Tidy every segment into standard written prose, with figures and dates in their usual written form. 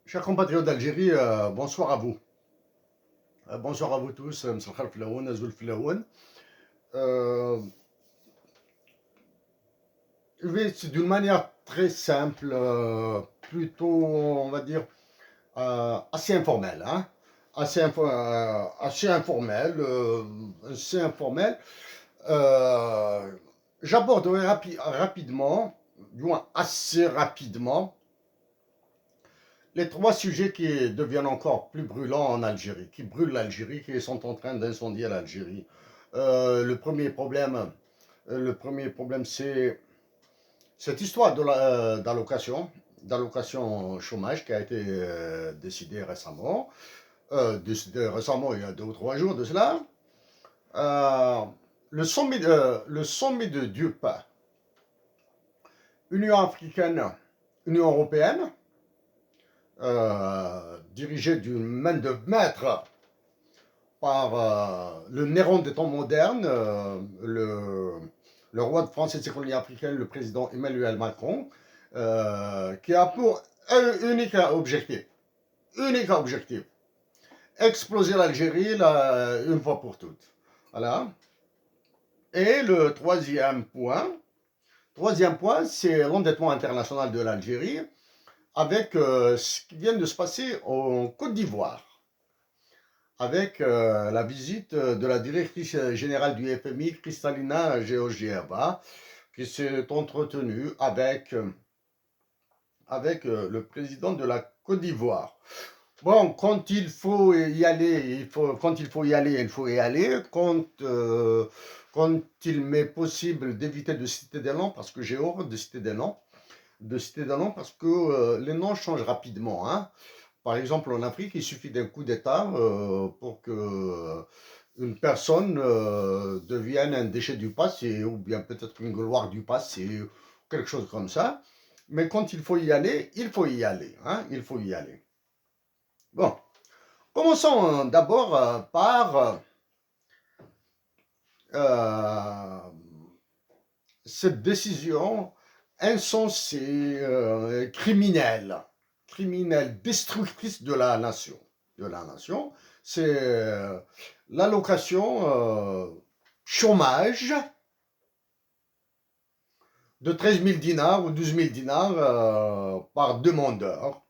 Chers compatriotes d'Algérie, bonsoir à vous. Bonsoir à vous tous, Msakher Filaoun, Azoul Filaoun. Euh, c'est d'une manière très simple, plutôt, on va dire, assez informelle. Hein, assez informelle. Assez informelle. Euh, J'aborderai rapidement, du moins assez rapidement, les trois sujets qui deviennent encore plus brûlants en Algérie, qui brûlent l'Algérie, qui sont en train d'incendier l'Algérie. Le premier problème, c'est cette histoire d'allocation chômage qui a été décidée récemment. Décidée récemment, il y a 2 ou 3 jours de cela. Euh, le sommet de Dieupe, Union africaine, Union européenne, dirigé d'une main de maître par le Néron des temps modernes, le roi de France et de ses colonies africaines, le président Emmanuel Macron, qui a pour unique objectif, exploser l'Algérie une fois pour toutes. Voilà. Et le troisième point, c'est l'endettement international de l'Algérie avec ce qui vient de se passer en Côte d'Ivoire, avec la visite de la directrice générale du FMI, Kristalina Georgieva, qui s'est entretenue avec le président de la Côte d'Ivoire. Bon, quand il faut y aller, quand il faut y aller, il faut y aller. Quand il m'est possible d'éviter de citer des noms, parce que j'ai horreur de citer des noms, parce que les noms changent rapidement. Hein. Par exemple, en Afrique, il suffit d'un coup d'État pour que une personne devienne un déchet du passé, ou bien peut-être une gloire du passé, quelque chose comme ça. Mais quand il faut y aller, il faut y aller. Hein, il faut y aller. Bon, commençons d'abord par euh, cette décision insensée, criminelle, destructrice de la nation. C'est l'allocation chômage de 13 000 dinars ou 12 000 dinars par demandeur.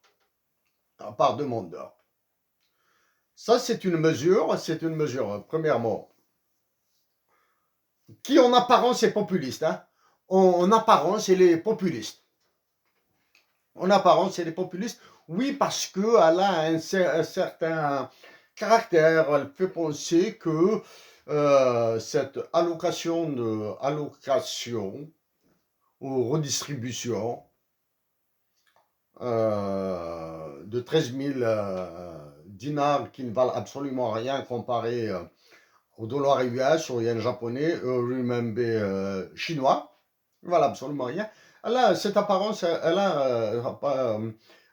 Par demandeur. Ça, c'est une mesure, premièrement, qui en apparence est populiste. Hein. En apparence, elle est populiste. En apparence, elle est populiste. Oui, parce qu'elle a un certain caractère. Elle fait penser que cette allocation ou redistribution de 13 000 dinars qui ne valent absolument rien comparé au dollar US, au yen japonais, au renminbi chinois, ne valent absolument rien. Elle a cette apparence, elle a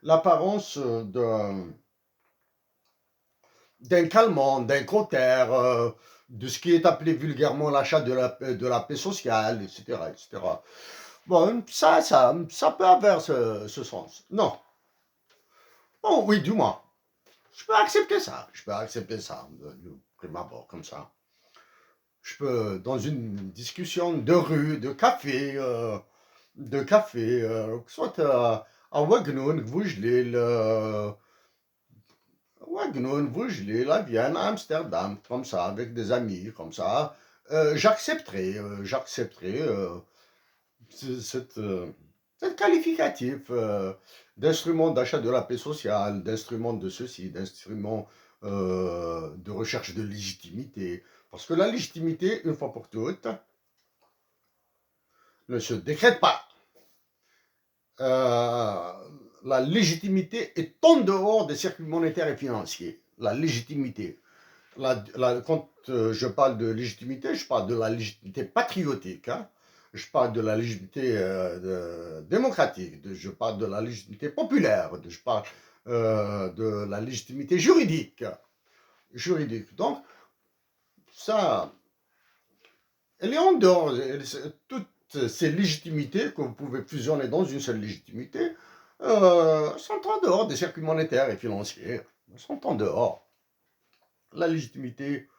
l'apparence d'un calmant, d'un cautère, de ce qui est appelé vulgairement l'achat de la paix sociale, etc., etc. Bon, ça peut avoir ce sens. Non. Bon, oui, du moins. Je peux accepter ça. De prime abord, comme ça. Je peux, dans une discussion de rue, que ce soit à Wagnoun, Vujlil, à Vienne, à Amsterdam, comme ça, avec des amis, comme ça, j'accepterai cette, cette qualificatif d'instrument d'achat de la paix sociale, d'instrument de ceci, d'instrument de recherche de légitimité. Parce que la légitimité, une fois pour toutes, ne se décrète pas. La légitimité est en dehors des circuits monétaires et financiers. La légitimité. Quand je parle de légitimité, je parle de la légitimité patriotique. Hein. Je parle de la légitimité démocratique. Je parle de la légitimité populaire. Je parle de la légitimité juridique. Donc, ça, elle est en dehors. Toutes ces légitimités que vous pouvez fusionner dans une seule légitimité sont en dehors des circuits monétaires et financiers. Ils sont en dehors. La légitimité,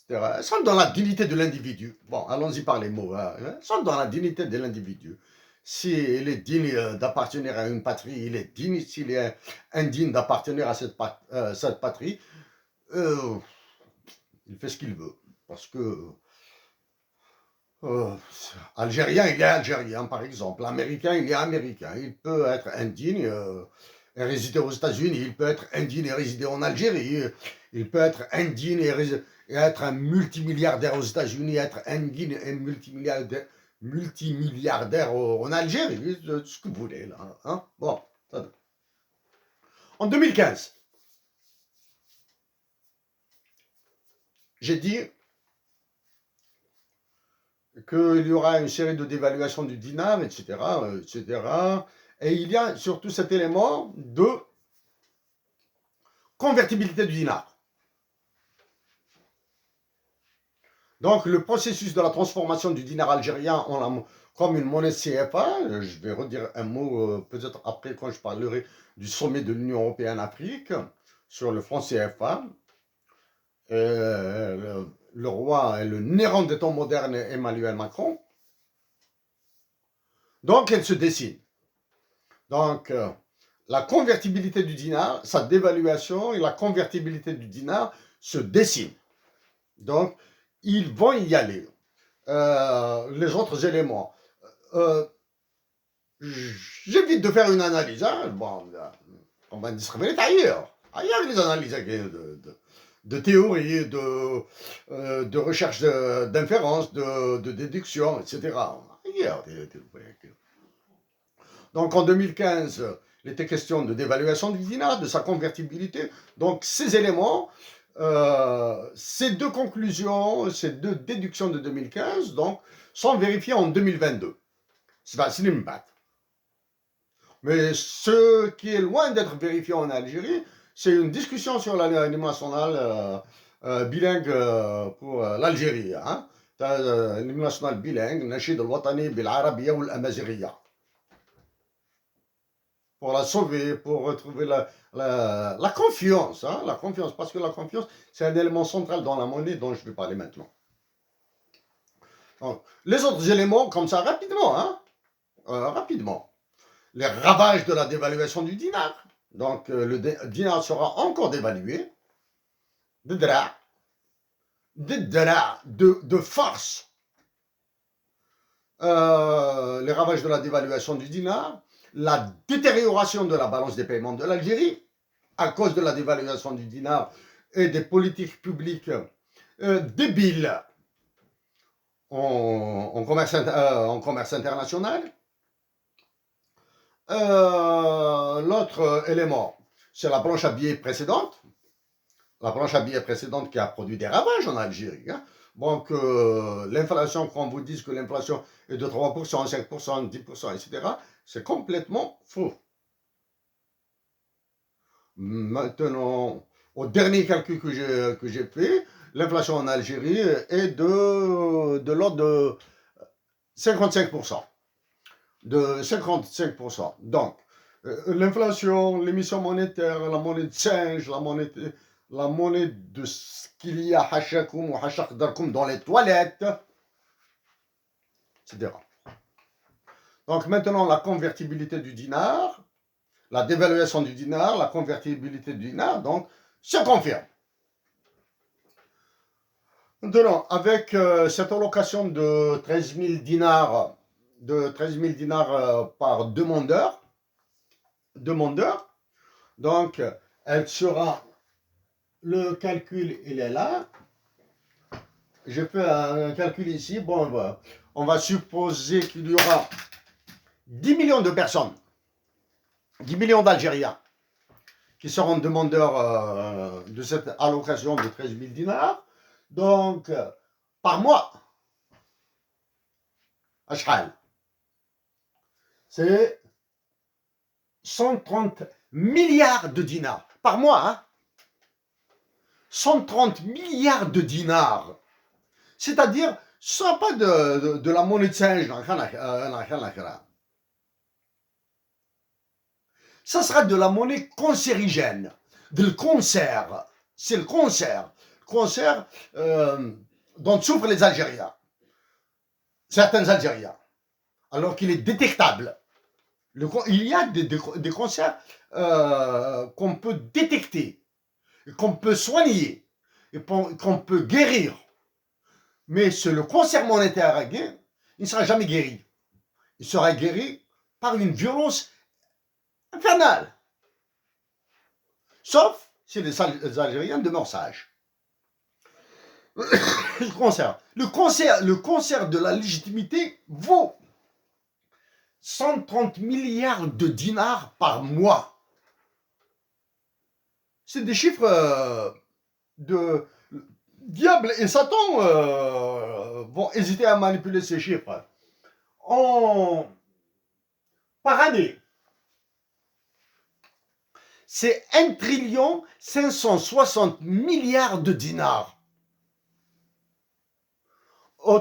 etc. Ils sont dans la dignité de l'individu. Bon, allons-y par les mots. Hein. Ils sont dans la dignité de l'individu. S'il est digne d'appartenir à une patrie, il est digne. S'il est indigne d'appartenir à cette patrie, il fait ce qu'il veut. Parce que Algérien, il est algérien, par exemple. Américain, il est américain. Il peut être indigne et résider aux États-Unis. Il peut être indigne et résider en Algérie. Il peut être indigne et être un multimilliardaire aux États-Unis, être indigne et multimilliardaire en Algérie. Ce que vous voulez, là. Hein? Bon. En 2015, j'ai dit qu'il y aura une série de dévaluations du dinar, etc., etc. Et il y a surtout cet élément de convertibilité du dinar. Donc, le processus de la transformation du dinar algérien comme une monnaie CFA, je vais redire un mot peut-être après quand je parlerai du sommet de l'Union européenne-Afrique sur le franc CFA. Le roi est le néant des temps modernes, Emmanuel Macron. Donc, elle se dessine. Donc, la convertibilité du dinar, sa dévaluation et la convertibilité du dinar se dessinent. Donc, ils vont y aller. Les autres éléments. J'évite de faire une analyse. Hein. Bon, on va distribuer ailleurs. Ailleurs, les analyses de théorie, de recherche d'inférence, de déduction, etc. Ailleurs. Donc, en 2015, il était question de dévaluation du dinar, de sa convertibilité. Donc, ces éléments, ces deux conclusions, ces deux déductions de 2015, donc, sont vérifiées en 2022. C'est facile de me battre. Mais ce qui est loin d'être vérifié en Algérie, c'est une discussion sur l'hymne national bilingue pour l'Algérie. Hein. L'hymne national bilingue, Nashid al-Watani bil-Arabiyya ou l'Amazighiya. Pour la sauver, pour retrouver la confiance. Hein, la confiance, parce que la confiance, c'est un élément central dans la monnaie dont je vais parler maintenant. Donc, les autres éléments, comme ça, rapidement. Hein, rapidement. Les ravages de la dévaluation du dinar. Donc, le dinar sera encore dévalué. De force. Les ravages de la dévaluation du dinar. La détérioration de la balance des paiements de l'Algérie à cause de la dévaluation du dinar et des politiques publiques débiles en commerce international. L'autre élément, c'est la planche à billets précédente. La planche à billets précédente qui a produit des ravages en Algérie. Hein. Donc, l'inflation, quand on vous dit que l'inflation est de 3%, 5%, 10%, etc., c'est complètement faux. Maintenant, au dernier calcul que j'ai fait, l'inflation en Algérie est de l'ordre de 55%. De 55%. Donc, l'inflation, l'émission monétaire, la monnaie de singe, la monnaie de ce qu'il y a hashakoum ou hashakdarkoum dans les toilettes, etc. Donc maintenant, la convertibilité du dinar, la dévaluation du dinar, la convertibilité du dinar, donc, se confirme. Maintenant, avec cette allocation de 13 000 dinars, par demandeur, donc, elle sera, le calcul, il est là. Je fais un calcul ici. Bon, on va supposer qu'il y aura 10 millions de personnes, 10 millions d'Algériens qui seront demandeurs de cette allocation de 13 000 dinars. Donc, par mois, c'est 130 milliards de dinars par mois. Hein? 130 milliards de dinars. C'est-à-dire, ce n'est pas de la monnaie de singe. ça sera de la monnaie cancérigène, de concert. C'est le concert. Concert dont souffrent les Algériens, certains Algériens, alors qu'il est détectable. Il y a des cancers qu'on peut détecter, qu'on peut soigner, et qu'on peut guérir. Mais le cancer monétaire, il ne sera jamais guéri. Il sera guéri par une violence infernale. Sauf si les Algériens demeurent sages. Le cancer de la légitimité vaut 130 milliards de dinars par mois. C'est des chiffres de... Diable et Satan vont hésiter à manipuler ces chiffres. Par année, c'est 1 560 milliards de dinars. Au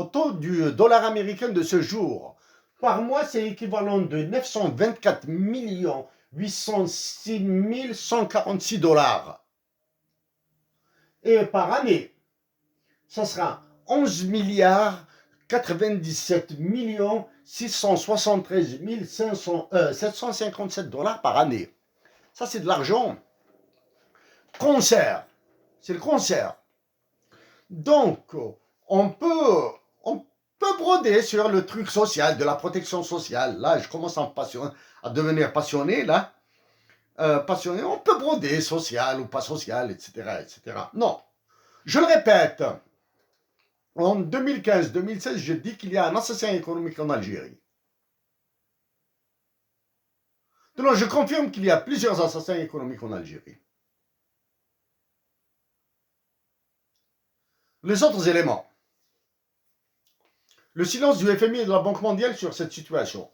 taux du dollar américain de ce jour, par mois, c'est équivalent de 924 806 146 $. Et par année, ça sera 11 97 673 757 $ par année. Ça, c'est de l'argent. Concert. C'est le concert. Donc, on peut broder sur le truc social, de la protection sociale. Là, je commence à devenir passionné, là. Passionné, on peut broder social ou pas social, etc., etc. Non. Je le répète. En 2015-2016, je dis qu'il y a un assassin économique en Algérie. Donc, je confirme qu'il y a plusieurs assassins économiques en Algérie. Les autres éléments. Le silence du FMI et de la Banque mondiale sur cette situation.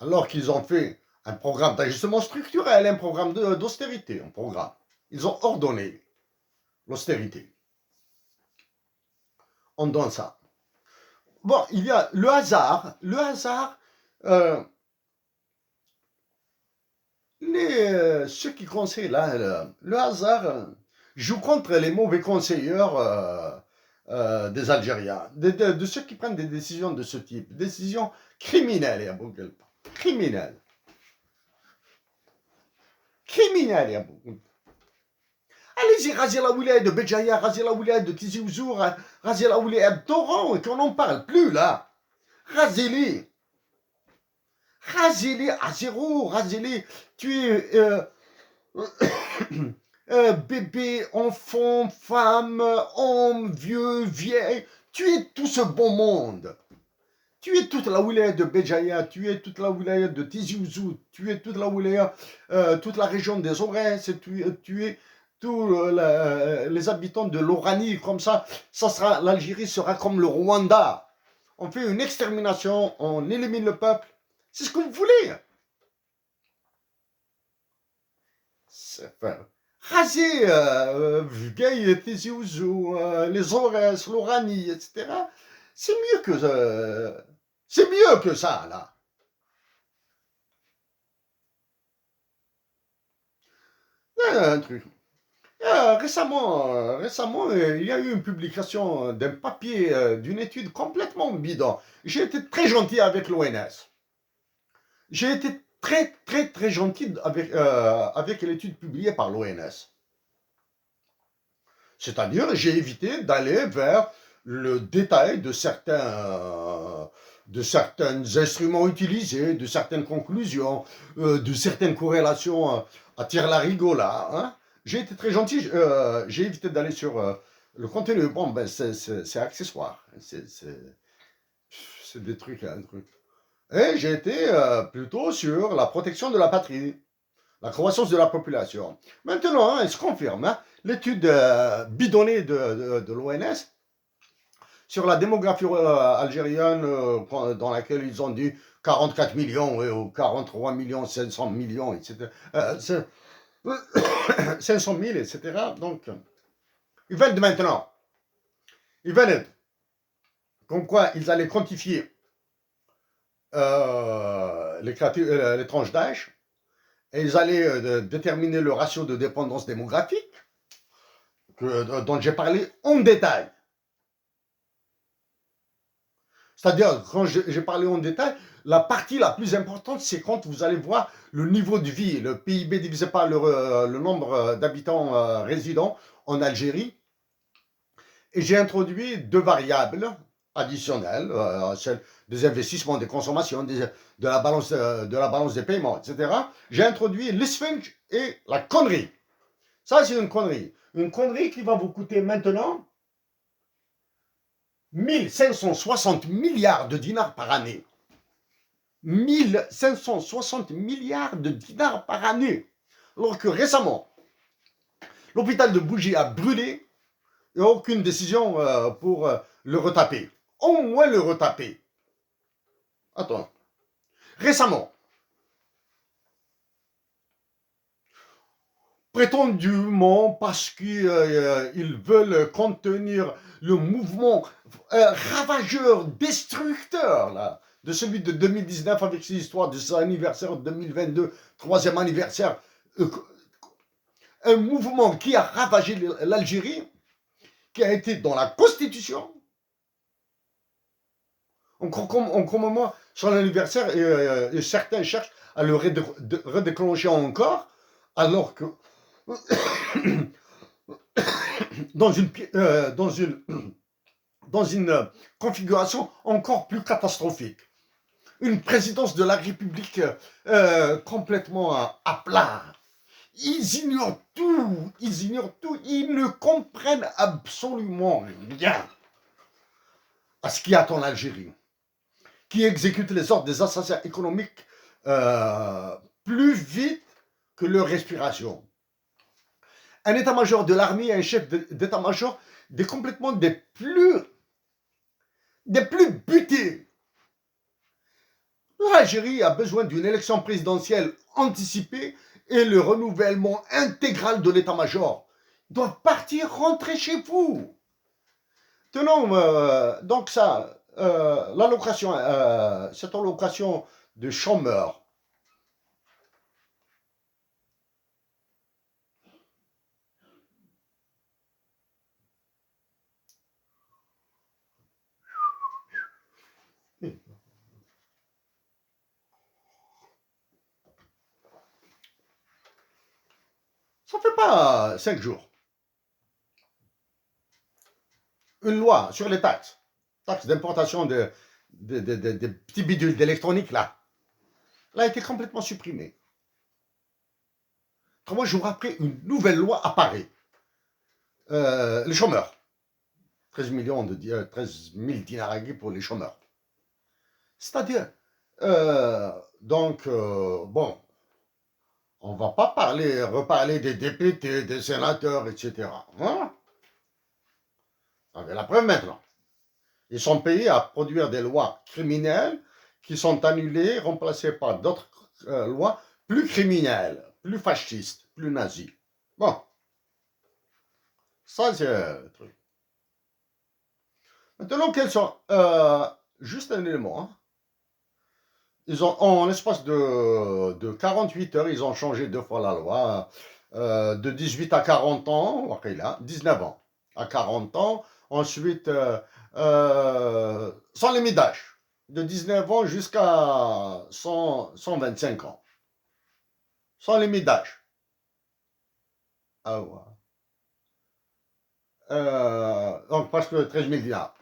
Alors qu'ils ont fait un programme d'ajustement structurel, un programme d'austérité, Ils ont ordonné l'austérité. On donne ça. Bon, il y a le hasard. Ceux qui conseillent là, le hasard joue contre les mauvais conseillers des Algériens, de ceux qui prennent des décisions de ce type, décisions criminelles, ya Bougelpa. Criminelles. Ya Bougelpa. Allez-y, rasez la wilaya de Béjaïa, rasez la wilaya de Tizi Ouzou, rasez la wilaya de Toran, et qu'on n'en parle plus là. Rasez-les. Rasez-les à zéro, rasez-les. Tuez bébé, enfant, femme, homme, vieux, vieille. Tuez tout ce bon monde. Tuez toute la wilaya de Béjaïa, tuez toute la wilaya de Tizi Ouzou, tuez toute la wilaya, toute la région des Aurès, tuez tous les habitants de l'Oranie, comme ça, l'Algérie sera comme le Rwanda. On fait une extermination, on élimine le peuple. C'est ce que vous voulez. Raser Vgaï, Tizi Ouzou, les Aurès, l'Oranie, etc. C'est mieux que ça, là. Un truc. Récemment, il y a eu une publication d'un papier, d'une étude complètement bidon. J'ai été très gentil avec l'ONS. J'ai été très, très, très gentil avec l'étude publiée par l'ONS. C'est-à-dire, j'ai évité d'aller vers le détail de certains instruments utilisés, de certaines conclusions, de certaines corrélations à tire-larigot là. Hein. J'ai été très gentil, j'ai évité d'aller sur le contenu. Bon, ben c'est accessoire, c'est des trucs, un truc. Et j'ai été plutôt sur la protection de la patrie, la croissance de la population. Maintenant, il se confirme, hein, l'étude bidonnée de l'ONS sur la démographie algérienne, dans laquelle ils ont dit 44 millions ou 43 millions, 500 millions, etc. 500 000, etc. Donc, ils veulent maintenant. Ils veulent comme quoi ils allaient quantifier les tranches d'âge, et ils allaient déterminer le ratio de dépendance démographique dont j'ai parlé en détail. C'est-à-dire, quand j'ai parlé en détail, la partie la plus importante, c'est quand vous allez voir le niveau de vie, le PIB divisé par le nombre d'habitants résidents en Algérie. Et j'ai introduit deux variables additionnelles, celles des investissements, des consommations, de la balance des paiements, etc. J'ai introduit l'esphinge et la connerie. Ça, c'est une connerie. Une connerie qui va vous coûter maintenant 1560 milliards de dinars par année. 1560 milliards de dinars par année. Alors que récemment, l'hôpital de Bougie a brûlé et aucune décision pour le retaper. Au moins le retaper. Attends. Récemment, prétendument parce qu'ils veulent contenir le mouvement ravageur, destructeur, là, de celui de 2019 avec ses histoires de son anniversaire 2022, troisième anniversaire, un mouvement qui a ravagé l'Algérie, qui a été dans la Constitution. On commémore son anniversaire et certains cherchent à le redéclencher encore, alors que dans une configuration encore plus catastrophique. Une présidence de la République complètement à plat. Ils ignorent tout, ils ne comprennent absolument rien à ce qui attend l'Algérie, qui exécute les ordres des assassins économiques plus vite que leur respiration. Un état-major de l'armée, un chef d'état-major des plus butés. L'Algérie a besoin d'une élection présidentielle anticipée et le renouvellement intégral de l'état-major. Ils doivent partir, rentrer chez vous. Tenons, donc ça, l'allocation, cette allocation de chômeur, ça ne fait pas 5 jours. Une loi sur les taxes d'importation des petits bidules d'électronique, là, elle a été complètement supprimée. 3 jours après, une nouvelle loi apparaît. Les chômeurs. 13 000 dinars pour les chômeurs. C'est-à-dire, bon, on ne va pas reparler des députés, des sénateurs, etc. Hein? La preuve maintenant. Ils sont payés à produire des lois criminelles qui sont annulées, remplacées par d'autres lois plus criminelles, plus fascistes, plus nazis. Bon, ça c'est le truc. Maintenant, quels sont... juste un élément. Hein. Ils ont, en l'espace de 48 heures, ils ont changé 2 fois la loi. De 18 à 40 ans, okay, là, 19 ans à 40 ans. Ensuite, sans limite d'âge. De 19 ans jusqu'à 125 ans. Sans limite d'âge. Ah ouais. Donc, presque 13 000 dinars.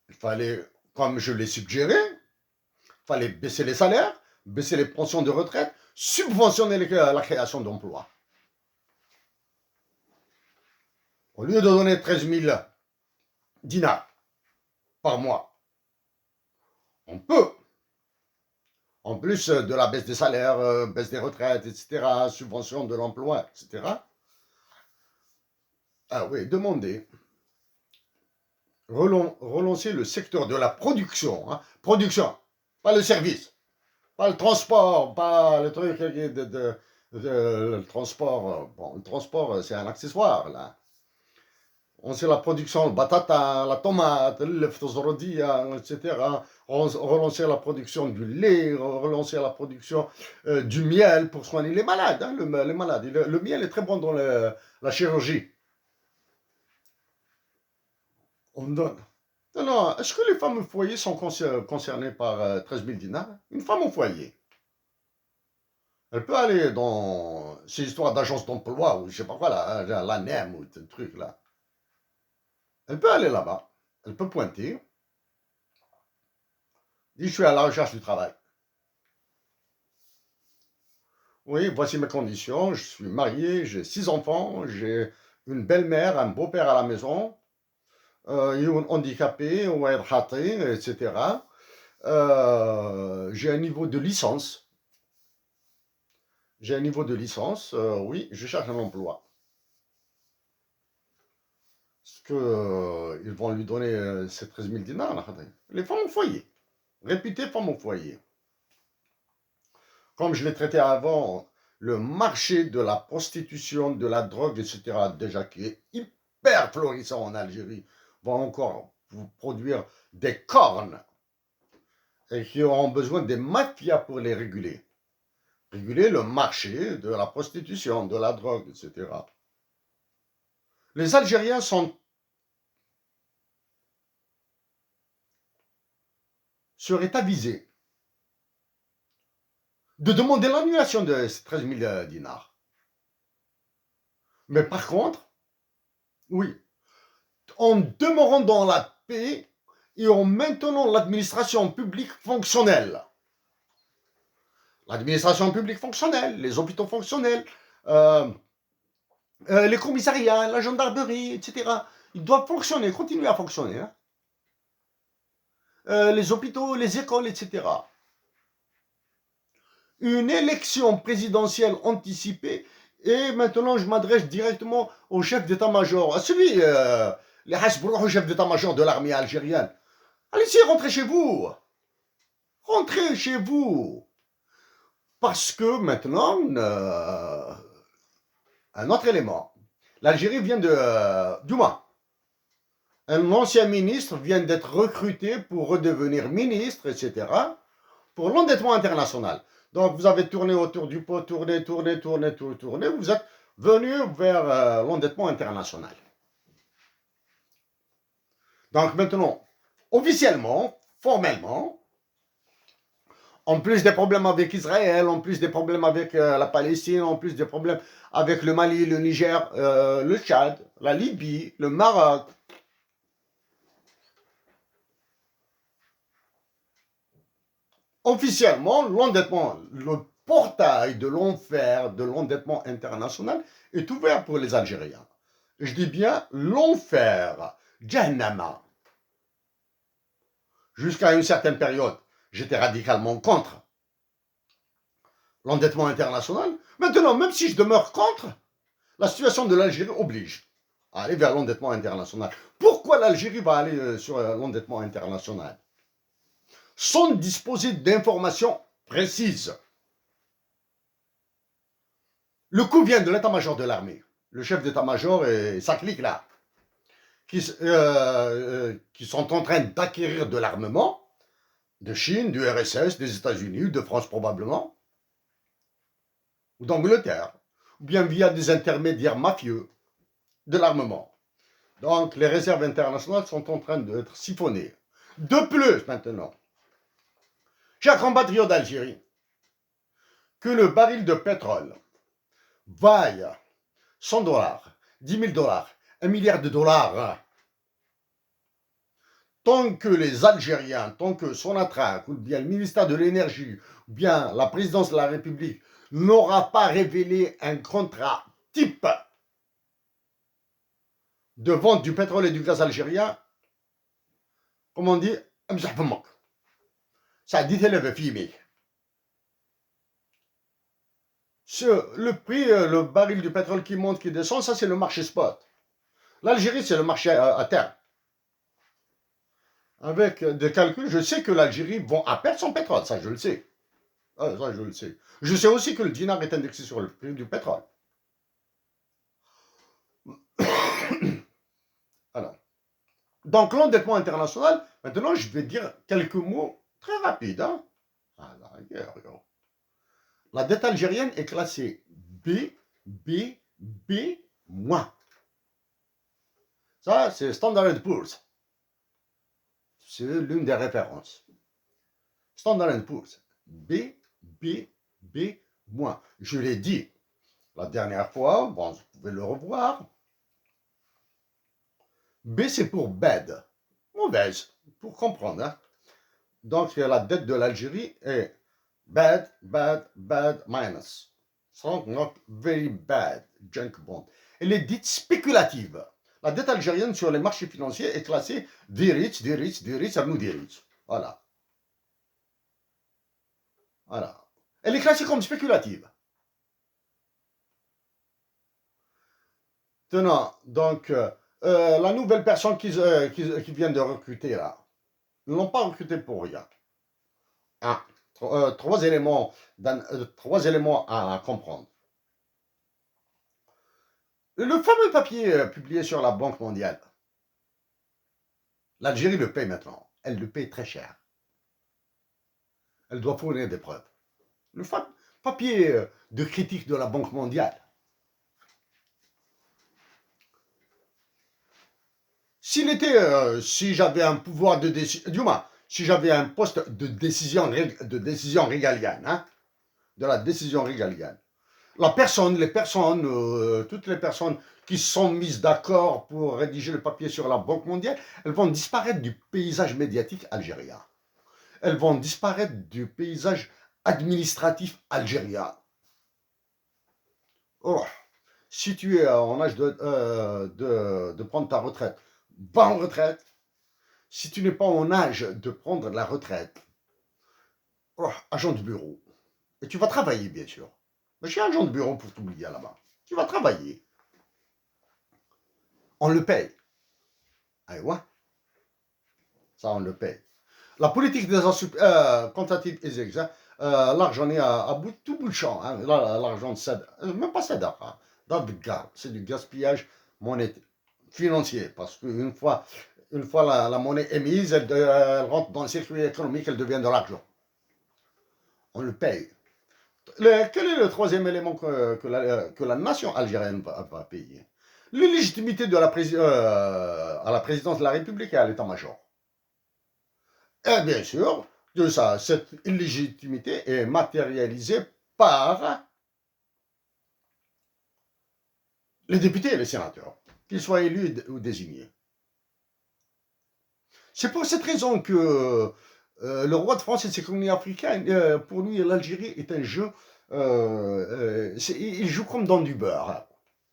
Il fallait, comme je l'ai suggéré, il fallait baisser les salaires, baisser les pensions de retraite, subventionner la création d'emplois. Au lieu de donner 13 000 dinars par mois, on peut, en plus de la baisse des salaires, baisse des retraites, etc., subvention de l'emploi, etc., ah oui, demander, relancer le secteur de la production, hein, production, pas le service, pas le transport, pas le truc le transport, bon, le transport c'est un accessoire là. On sait la production, le batata, la tomate, le phtosorodia, etc. Relancer la production du lait, relancer la production du miel pour soigner les malades. Hein, les malades. Le miel est très bon dans la chirurgie. On donne. Non, non, est-ce que les femmes au foyer sont concernées par 13 000 dinars? Une femme au foyer, elle peut aller dans ces histoires d'agence d'emploi ou je sais pas quoi, la NEM ou ce truc là. Elle peut aller là-bas, elle peut pointer, dire je suis à la recherche du travail. Oui, voici mes conditions, je suis marié, j'ai 6 enfants, j'ai une belle-mère, un beau-père à la maison, handicapé, ou raté, etc. J'ai un niveau de licence. J'ai un niveau de licence, oui, je cherche un emploi. Est-ce qu'ils vont lui donner ces 13 000 dinars là, les femmes au foyer, réputées femmes au foyer. Comme je l'ai traité avant, le marché de la prostitution, de la drogue, etc., déjà qui est hyper florissant en Algérie, va encore vous produire des cornes et qui auront besoin des mafias pour les réguler. Réguler le marché de la prostitution, de la drogue, etc. Les Algériens seraient avisés de demander l'annulation de ces 13 000 dinars. Mais par contre, oui, en demeurant dans la paix et en maintenant l'administration publique fonctionnelle. L'administration publique fonctionnelle, les hôpitaux fonctionnels, les commissariats, la gendarmerie, etc. Ils doivent fonctionner, continuer à fonctionner. Hein. Les hôpitaux, les écoles, etc. Une élection présidentielle anticipée et maintenant je m'adresse directement au chef d'état-major, à celui, les Hasbrouh, chef d'état-major de l'armée algérienne. Allez-y, rentrez chez vous. Rentrez chez vous. Parce que maintenant, un autre élément. L'Algérie vient du moins, un ancien ministre vient d'être recruté pour redevenir ministre, etc., pour l'endettement international. Donc, vous avez tourné autour du pot, tourné, vous êtes venu vers l'endettement international. Donc, maintenant, officiellement, formellement, en plus des problèmes avec Israël, en plus des problèmes avec la Palestine, en plus des problèmes avec le Mali, le Niger, le Tchad, la Libye, le Maroc. Officiellement, l'endettement, le portail de l'enfer de l'endettement international est ouvert pour les Algériens. Je dis bien l'enfer, Jahannama. Jusqu'à une certaine période, j'étais radicalement contre l'endettement international. Maintenant, même si je demeure contre, la situation de l'Algérie oblige à aller vers l'endettement international. Pourquoi l'Algérie va aller sur l'endettement international? Sans disposer d'informations précises. Le coup vient de l'état-major de l'armée. Le chef d'état-major et sa clique là, qui sont en train d'acquérir de l'armement de Chine, du RSS, des États-Unis, de France probablement, ou d'Angleterre, ou bien via des intermédiaires mafieux de l'armement. Donc les réserves internationales sont en train d'être siphonnées. De plus maintenant, chers compatriotes d'Algérie, que le baril de pétrole vaille 100 dollars, 10 000 dollars, 1 milliard de dollars, tant que les Algériens, tant que Sonatrach, ou bien le ministère de l'Énergie, ou bien la présidence de la République n'aura pas révélé un contrat type de vente du pétrole et du gaz algérien, comme on dit, ça dit le filmé. Le prix, le baril du pétrole qui monte, qui descend, ça c'est le marché spot. L'Algérie, c'est le marché à terre. Avec des calculs, je sais que l'Algérie va perdre son pétrole, ça je le sais. Ah, ça je le sais. Je sais aussi que le dinar est indexé sur le prix du pétrole. Donc, l'endettement international, maintenant, je vais dire quelques mots très rapides. Hein. Ah, la dette algérienne est classée B, B, B-. Ça, c'est Standard Poor's. C'est l'une des références. Standard Poor's. B, B, B-. Je l'ai dit la dernière fois, bon, vous pouvez le revoir. B, c'est pour bad, mauvaise, pour comprendre. Hein. Donc, la dette de l'Algérie est bad, bad, bad, minus. So, not very bad, junk bond. Elle est dite spéculative. La dette algérienne sur les marchés financiers est classée des riches, à nous des riches. Voilà. Voilà. Elle est classée comme spéculative. Tenant, donc, la nouvelle personne qu'ils viennent de recruter là, ils ne l'ont pas recruté pour rien. Ah, trois éléments à comprendre. Le fameux papier publié sur la Banque mondiale, l'Algérie le paye maintenant. Elle le paye très cher. Elle doit fournir des preuves. Le papier de critique de la Banque mondiale. Si j'avais un pouvoir de décision, du moins, si j'avais un poste de décision régalienne, hein, de la décision régalienne, toutes les personnes qui sont mises d'accord pour rédiger le papier sur la Banque mondiale, elles vont disparaître du paysage médiatique algérien. Elles vont disparaître du paysage administratif algérien. Oh, si tu es en âge de prendre ta retraite, va en retraite. Si tu n'es pas en âge de prendre la retraite, oh, agent de bureau. Et tu vas travailler, bien sûr. Mais je suis agent de bureau pour t'oublier là-bas. Tu vas travailler. On le paye. Ah ouais. Ça, on le paye. La politique des quantitative easing, hein, l'argent est à tout bout de champ. Hein, l'argent de même pas SEDAR, hein, c'est du gaspillage monétaire, financier. Parce qu'une fois, la monnaie est mise, elle rentre dans le circuit économique, elle devient de l'argent. On le paye. Quel est le troisième élément que la nation algérienne va payer? L'illégitimité à la présidence de la République et à l'état-major. Et bien sûr, cette illégitimité est matérialisée par les députés et les sénateurs, qu'ils soient élus ou désignés. C'est pour cette raison que le roi de France et ses colonies africaines, pour lui, l'Algérie est un jeu, il joue comme dans du beurre. Hein.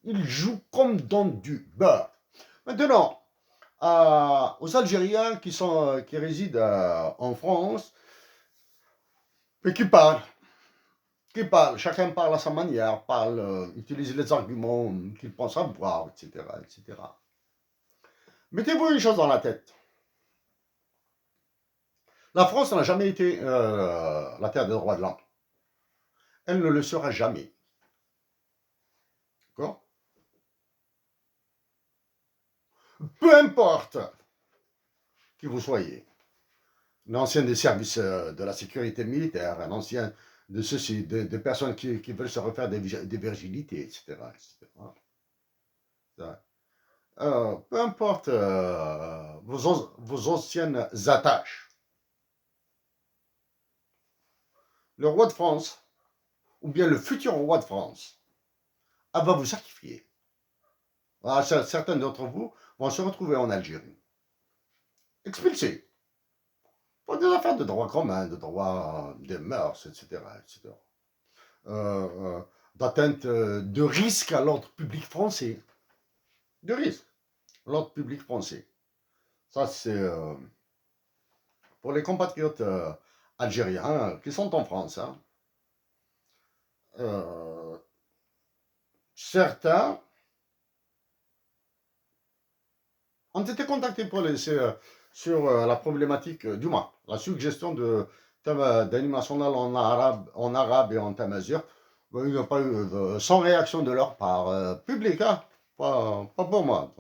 Il joue comme dans du beurre. Maintenant, aux Algériens qui résident en France, et qui parlent, chacun parle à sa manière, utilise les arguments qu'il pense avoir, etc., etc. Mettez-vous une chose dans la tête. La France n'a jamais été la terre des droits de l'homme. Elle ne le sera jamais. D'accord? Peu importe qui vous soyez, un ancien des services de la sécurité militaire, un ancien de ceci, des personnes qui veulent se refaire des virginités, etc. Peu importe vos anciennes attaches. Le roi de France, ou bien le futur roi de France, va vous sacrifier. Certains d'entre vous vont se retrouver en Algérie, expulsés, pour des affaires de droit commun, de droit des mœurs, etc. D'atteinte de risque à l'ordre public français. De risque à l'ordre public français. Ça, c'est pour les compatriotes algériens qui sont en France. Hein. Certains ont été contactés sur la problématique, du moins, la suggestion d'animation en arabe et en tamazight. Il n'y a pas eu sans réaction de leur part, publique, hein, pas pour moi,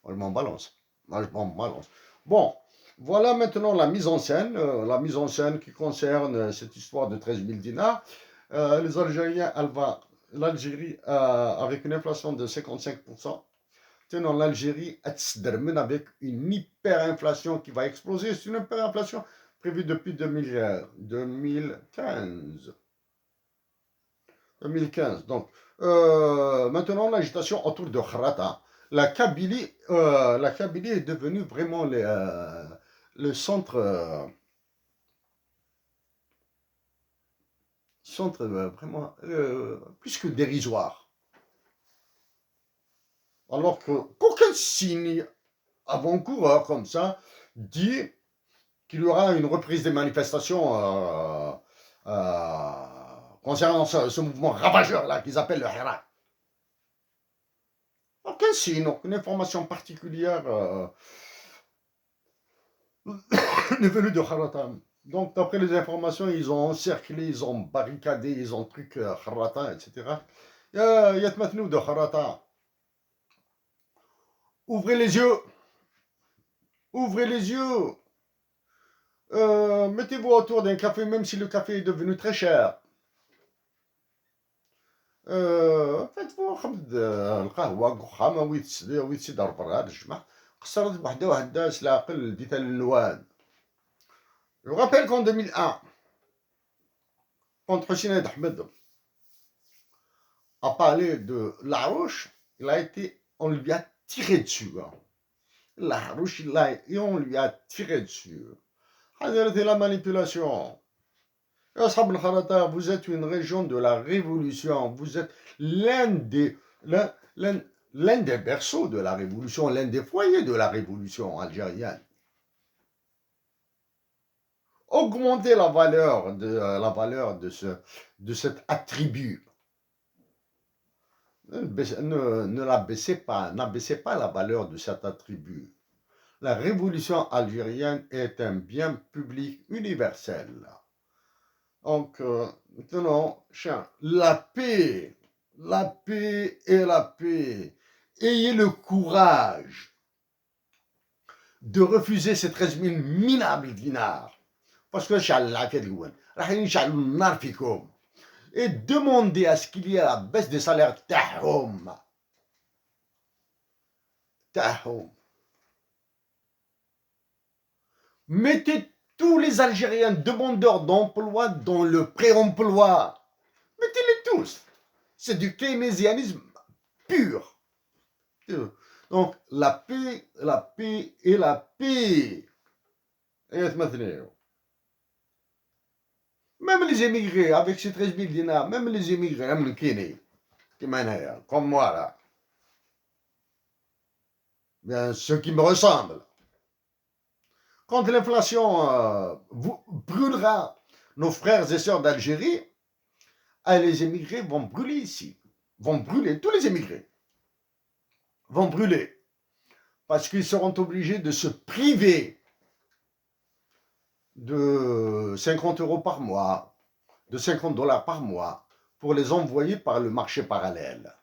je m'en balance. Moi, je m'en balance. Bon, voilà maintenant la mise en scène qui concerne cette histoire de 13 000 dinars. Les Algériens, l'Algérie, avec une inflation de 55%. Tenons l'Algérie avec une hyperinflation qui va exploser. C'est une hyperinflation prévue depuis 2015. 2015. Donc, maintenant, l'agitation autour de Kharata. La Kabylie est devenue vraiment le centre vraiment plus que dérisoire. Alors qu'aucun signe avant-coureur comme ça dit qu'il y aura une reprise des manifestations concernant ce mouvement ravageur-là qu'ils appellent le Hirak. Aucun signe, aucune information particulière n'est venue de Kharatan. Donc, d'après les informations, ils ont encerclé, ils ont barricadé, ils ont truc Kharatan, etc. Yatmatnou de Kharatan. Ouvrez les yeux. Ouvrez les yeux. Mettez-vous autour d'un café, même si le café est devenu très cher. فاتفو خمد القهوة قخامة ويتسدر برا الجمع قصرت بوحدة وحدة سلاقل ديتا النواد. Je rappelle qu'en 2001, quand Hussein Ahmed a parlé de Larouche, on lui a tiré dessus. Larouche, et on lui a tiré dessus. C'est la manipulation. Ashab al-Kharata, vous êtes une région de la révolution. Vous êtes l'un des berceaux de la révolution, l'un des foyers de la révolution algérienne. Augmentez la valeur de cet attribut. Ne l'abaissez pas, n'abaissez pas la valeur de cet attribut. La révolution algérienne est un bien public universel. Donc, maintenant, la paix et la paix. Ayez le courage de refuser ces 13 000 minables dinars. Parce que et demandez à ce qu'il y ait la baisse des salaires. Mettez tous les Algériens demandeurs d'emploi dans le pré-emploi. Mettez-les tous. C'est du keynésianisme pur. Donc, la paix et la paix. Même les émigrés, avec ces 13 000 dinars, même les émigrés, même le Kenya, comme moi là, bien, ceux qui me ressemblent. Quand l'inflation brûlera nos frères et sœurs d'Algérie, les émigrés vont brûler ici. Vont brûler, tous les émigrés vont brûler. Parce qu'ils seront obligés de se priver de 50 € par mois, de 50 $ par mois, pour les envoyer par le marché parallèle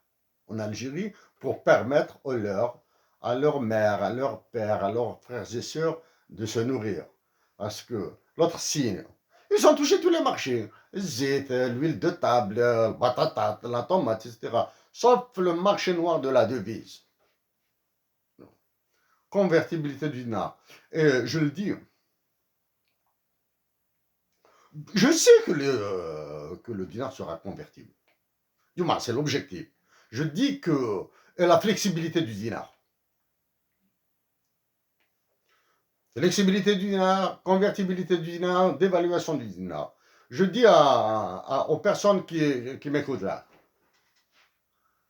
en Algérie, pour permettre à leur mère, à leur père, à leurs frères et sœurs de se nourrir. Parce que l'autre signe, ils ont touché tous les marchés. Zit, l'huile de table, la patate, la tomate, etc. Sauf le marché noir de la devise. Convertibilité du dinar. Et je le dis, je sais que le dinar sera convertible. Du moins, c'est l'objectif. Je dis que la flexibilité du dinar. Flexibilité du dinar, convertibilité du dinar, dévaluation du dinar. Je dis aux personnes qui m'écoutent là,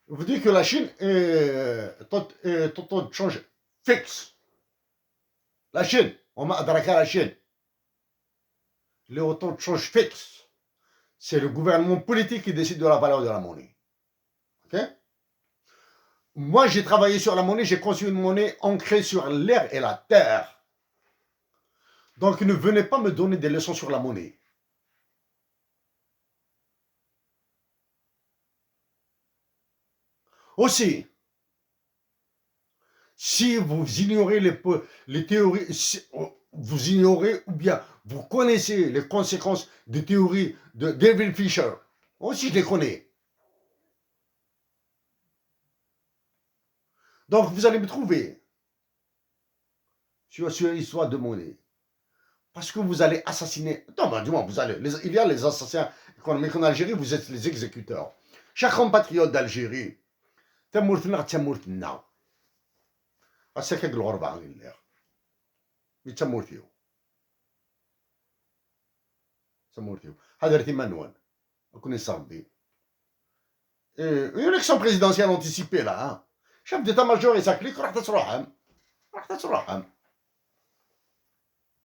vous dites que la Chine est taux de change fixe. La Chine, on m'a adraqué à la Chine. Le taux de change fixe. C'est le gouvernement politique qui décide de la valeur de la monnaie. Ok? Moi, j'ai travaillé sur la monnaie, j'ai conçu une monnaie ancrée sur l'air et la terre. Donc, ne venez pas me donner des leçons sur la monnaie. Aussi, Si vous ignorez les théories, vous ignorez ou bien vous connaissez les conséquences des théories de David Fisher, aussi je les connais. Donc vous allez me trouver sur l'histoire de monnaie. Parce que vous allez assassiner. Non, ben, du moins, il y a les assassins économiques en Algérie, vous êtes les exécuteurs. Chaque compatriote d'Algérie, تمورتنا تمورتنا. السكك الغربة عن الله. تمورتيو. تمورتيو. هذا رتي منوان. كوني صابي. Une élection présidentielle anticipée là. Chef d'état-major et sa clique راح تروحهم. راح تروحهم.